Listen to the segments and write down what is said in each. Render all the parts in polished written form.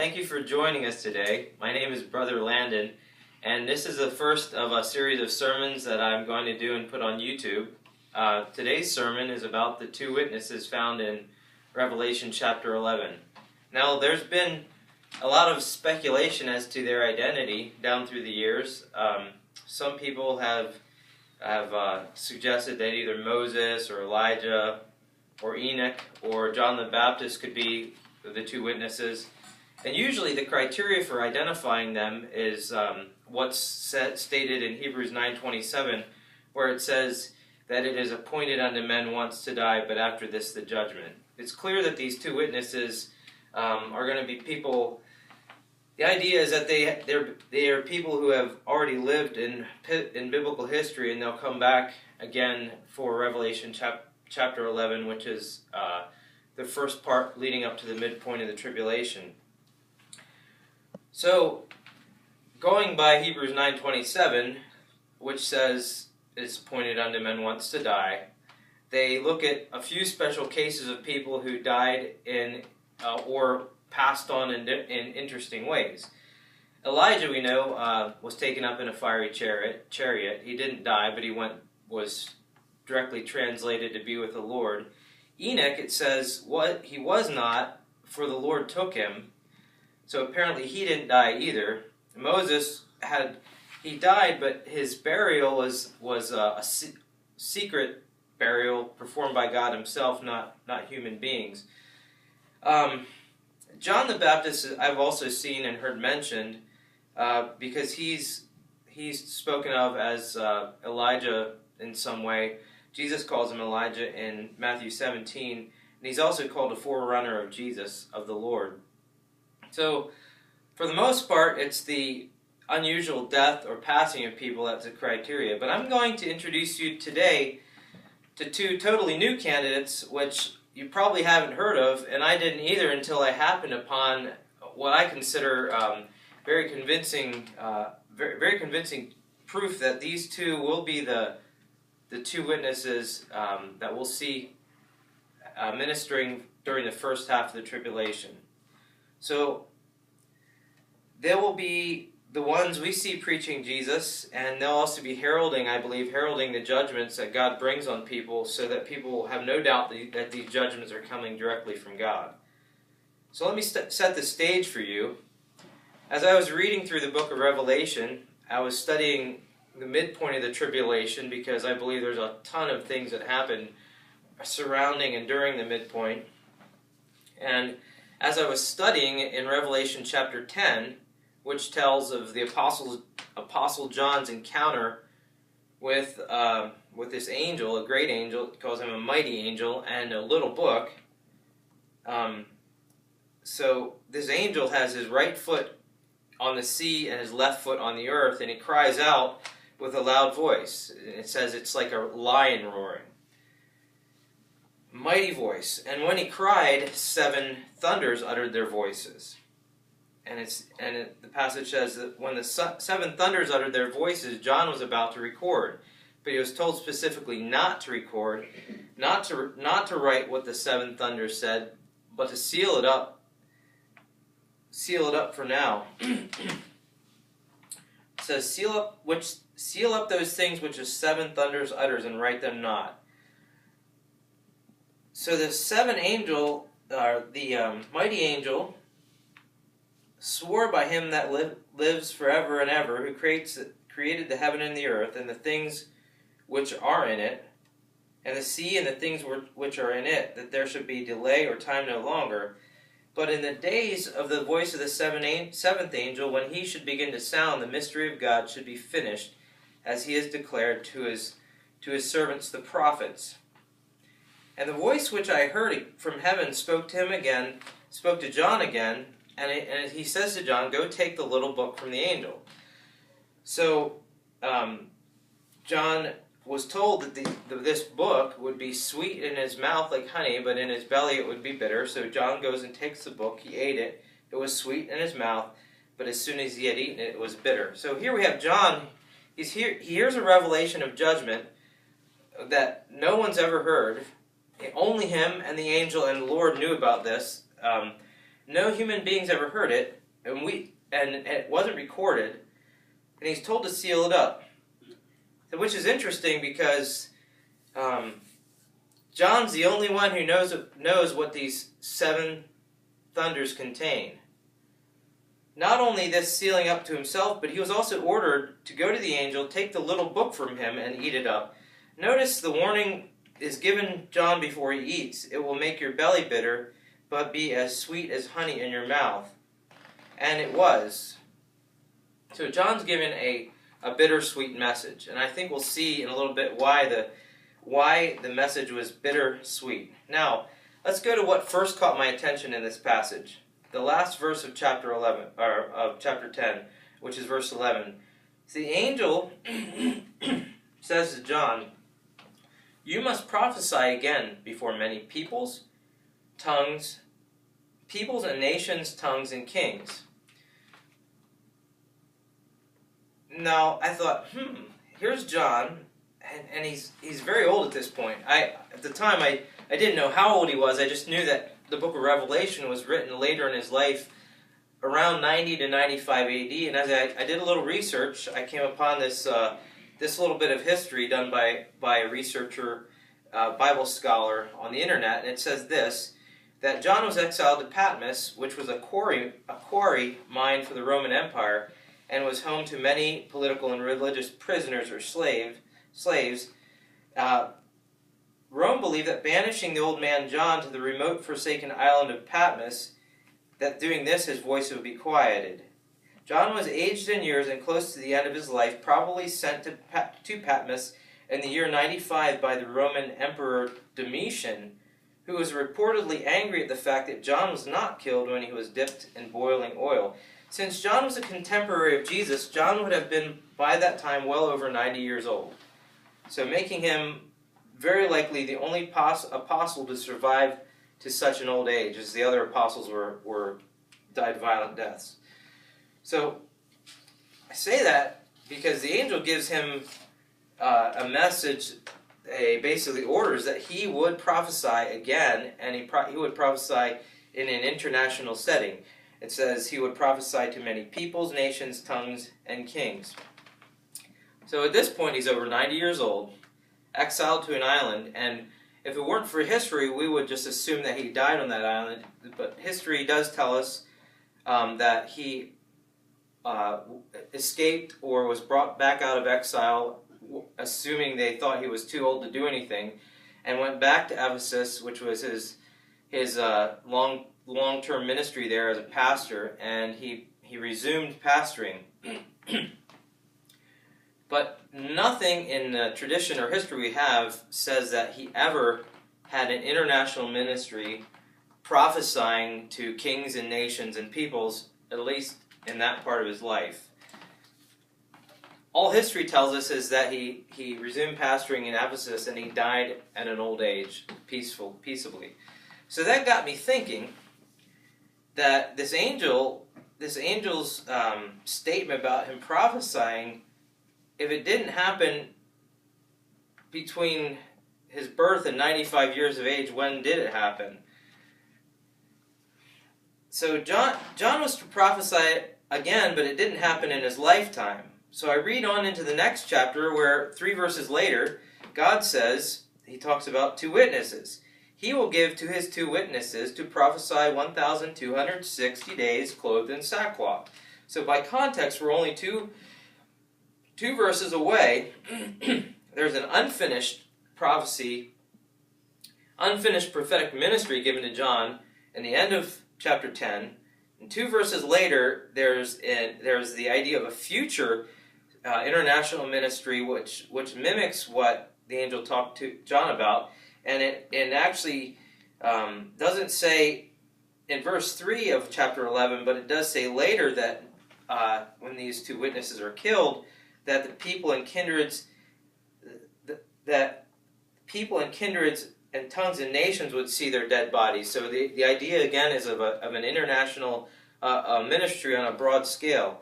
Thank you for joining us today. My name is Brother Landon, and this is the first of a series of sermons that I'm going to do and put on YouTube. Today's sermon is about the two witnesses found in Revelation chapter 11. Now, there's been a lot of speculation as to their identity down through the years. Some people have suggested that either Moses or Elijah or Enoch or John the Baptist could be the two witnesses. And usually the criteria for identifying them is what's stated in Hebrews 9:27, where it says that it is appointed unto men once to die, but after this the judgment. It's clear that these two witnesses are going to be people. The idea is that they are people who have already lived in biblical history, and they'll come back again for Revelation chapter 11, which is the first part leading up to the midpoint of the tribulation. So, going by Hebrews 9:27, which says it's appointed unto men once to die, they look at a few special cases of people who died in or passed on in interesting ways. Elijah, we know, was taken up in a fiery chariot. He didn't die, but he was directly translated to be with the Lord. Enoch, it says, he was not, for the Lord took him. So apparently he didn't die either. Moses he died, but his burial was a secret burial performed by God himself, not human beings. John the Baptist, I've also seen and heard mentioned, because he's spoken of as Elijah in some way. Jesus calls him Elijah in Matthew 17, and he's also called a forerunner of Jesus, of the Lord. So, for the most part, it's the unusual death or passing of people that's a criteria. But I'm going to introduce you today to two totally new candidates, which you probably haven't heard of, and I didn't either until I happened upon what I consider very convincing proof that these two will be the two witnesses that we'll see ministering during the first half of the tribulation. So, they will be the ones we see preaching Jesus, and they'll also be heralding the judgments that God brings on people, so that people will have no doubt that these judgments are coming directly from God. So let me set the stage for you. As I was reading through the book of Revelation, I was studying the midpoint of the tribulation, because I believe there's a ton of things that happen surrounding and during the midpoint. And as I was studying in Revelation chapter 10, which tells of the Apostle John's encounter with this angel, a great angel, it calls him a mighty angel, and a little book. So this angel has his right foot on the sea and his left foot on the earth, and he cries out with a loud voice. It says it's like a lion roaring. Mighty voice. And when he cried, 7 thunders uttered their voices. And the passage says that when the 7 thunders uttered their voices, John was about to record. But he was told specifically not to record, not to write what the 7 thunders said, but to seal it up. Seal it up for now. It says, seal up those things which the 7 thunders utters, and write them not. So the 7 angel, the mighty angel, swore by him that lives forever and ever, who created the heaven and the earth, and the things which are in it, and the sea and the things which are in it, that there should be delay or time no longer. But in the days of the voice of the seventh angel, when he should begin to sound, the mystery of God should be finished, as he has declared to his servants the prophets. And the voice which I heard from heaven spoke to John again, and he says to John, "Go take the little book from the angel." So, John was told that this book would be sweet in his mouth like honey, but in his belly it would be bitter. So John goes and takes the book. He ate it. It was sweet in his mouth, but as soon as he had eaten it, it was bitter. So here we have John. He hears a revelation of judgment that no one's ever heard. Only him and the angel and the Lord knew about this. No human beings ever heard it, and it wasn't recorded, and he's told to seal it up. So, which is interesting because John's the only one who knows what these 7 thunders contain. Not only this sealing up to himself, but he was also ordered to go to the angel, take the little book from him, and eat it up. Notice the warning is given John before he eats. It will make your belly bitter, but be as sweet as honey in your mouth. And it was. So John's given a bittersweet message, and I think we'll see in a little bit why the message was bittersweet. Now, let's go to what first caught my attention in this passage. The last verse of chapter 11, or of chapter 10, which is verse 11. The angel says to John, "You must prophesy again before many peoples and nations, tongues, and kings." Now, I thought, here's John, and he's very old at this point. At the time, I didn't know how old he was. I just knew that the book of Revelation was written later in his life, around 90 to 95 AD. And as I did a little research, I came upon this little bit of history done by a researcher, Bible scholar on the internet, and it says this, that John was exiled to Patmos, which was a quarry mine for the Roman Empire, and was home to many political and religious prisoners or slaves. Rome believed that banishing the old man John to the remote forsaken island of Patmos, that doing this his voice would be quieted. John was aged in years and close to the end of his life, probably sent to Patmos in the year 95 by the Roman Emperor Domitian, who was reportedly angry at the fact that John was not killed when he was dipped in boiling oil. Since John was a contemporary of Jesus, John would have been by that time well over 90 years old, so making him very likely the only apostle to survive to such an old age, as the other apostles died violent deaths. So I say that because the angel gives him a message, basically orders that he would prophesy again, and he would prophesy in an international setting. It says he would prophesy to many peoples, nations, tongues, and kings. So at this point, he's over 90 years old, exiled to an island, and if it weren't for history, we would just assume that he died on that island, but history does tell us that he escaped or was brought back out of exile, assuming they thought he was too old to do anything, and went back to Ephesus, which was his long-term ministry there as a pastor, and he resumed pastoring. But nothing in the tradition or history we have says that he ever had an international ministry prophesying to kings and nations and peoples, at least in that part of his life. All history tells us is that he resumed pastoring in Ephesus and he died at an old age, peaceably. So that got me thinking that this angel's statement about him prophesying, if it didn't happen between his birth and 95 years of age, when did it happen? So John was to prophesy again, but it didn't happen in his lifetime. So I read on into the next chapter where 3 verses later, God says, he talks about 2 witnesses. He will give to his 2 witnesses to prophesy 1,260 days clothed in sackcloth. So by context, we're only two verses away. There's an unfinished prophecy, unfinished prophetic ministry given to John in the end of chapter 10. And 2 verses later, there's the idea of a future international ministry which mimics what the angel talked to John about. And it actually doesn't say in verse 3 of chapter 11, but it does say later that when these 2 witnesses are killed, that the people and kindreds and tongues and nations would see their dead bodies. So the idea again is of an international ministry on a broad scale.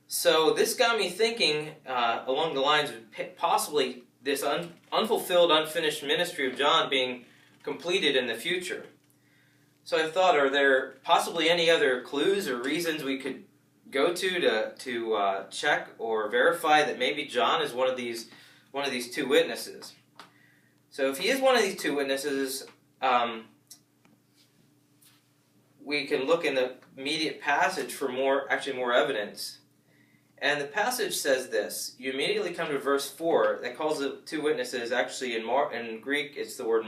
So this got me thinking along the lines of possibly this unfulfilled, unfinished ministry of John being completed in the future. So I thought, are there possibly any other clues or reasons we could go to check or verify that maybe John is one of these two witnesses? So if he is one of these two witnesses, we can look in the immediate passage for more evidence. And the passage says this. You immediately come to verse 4 that calls the two witnesses, actually in Greek it's the word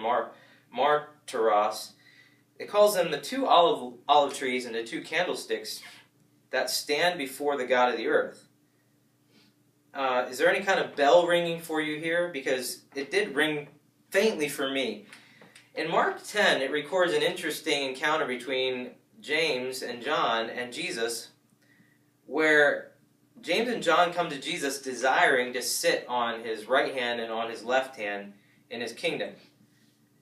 martyros. It calls them the two olive trees and the two candlesticks that stand before the God of the earth. Is there any kind of bell ringing for you here? Because it did ring faintly for me. In Mark 10, it records an interesting encounter between James and John and Jesus, where James and John come to Jesus desiring to sit on his right hand and on his left hand in his kingdom.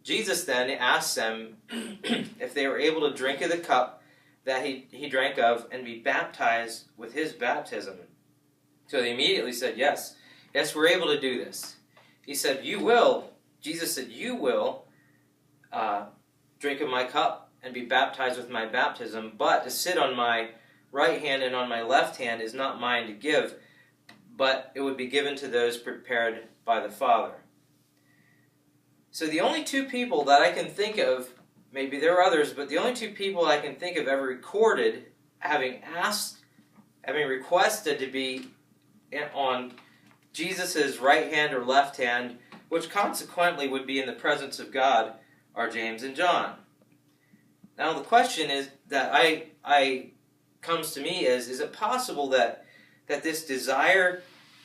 Jesus then asks them if they were able to drink of the cup that he drank of and be baptized with his baptism. So they immediately said, yes, we're able to do this. He said, you will. Jesus said, you will drink of my cup and be baptized with my baptism, but to sit on my right hand and on my left hand is not mine to give, but it would be given to those prepared by the Father. So the only two people that I can think of, maybe there are others, but the only two people I can think of ever recorded having requested to be on Jesus' right hand or left hand, which consequently would be in the presence of God, are James and John. Now the question is that I comes to me is it possible that this desire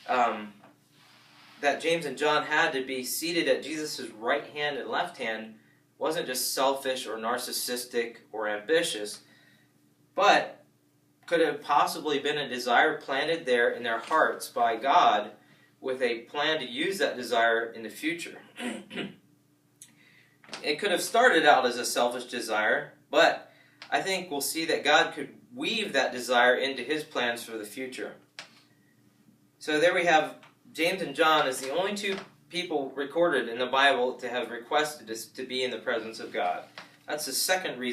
that James and John had to be seated at Jesus' right hand and left hand wasn't just selfish or narcissistic or ambitious, but could have possibly been a desire planted there in their hearts by God with a plan to use that desire in the future. It could have started out as a selfish desire, but I think we'll see that God could weave that desire into his plans for the future. So there we have James and John as the only two people recorded in the Bible to have requested to be in the presence of God. That's the second reason.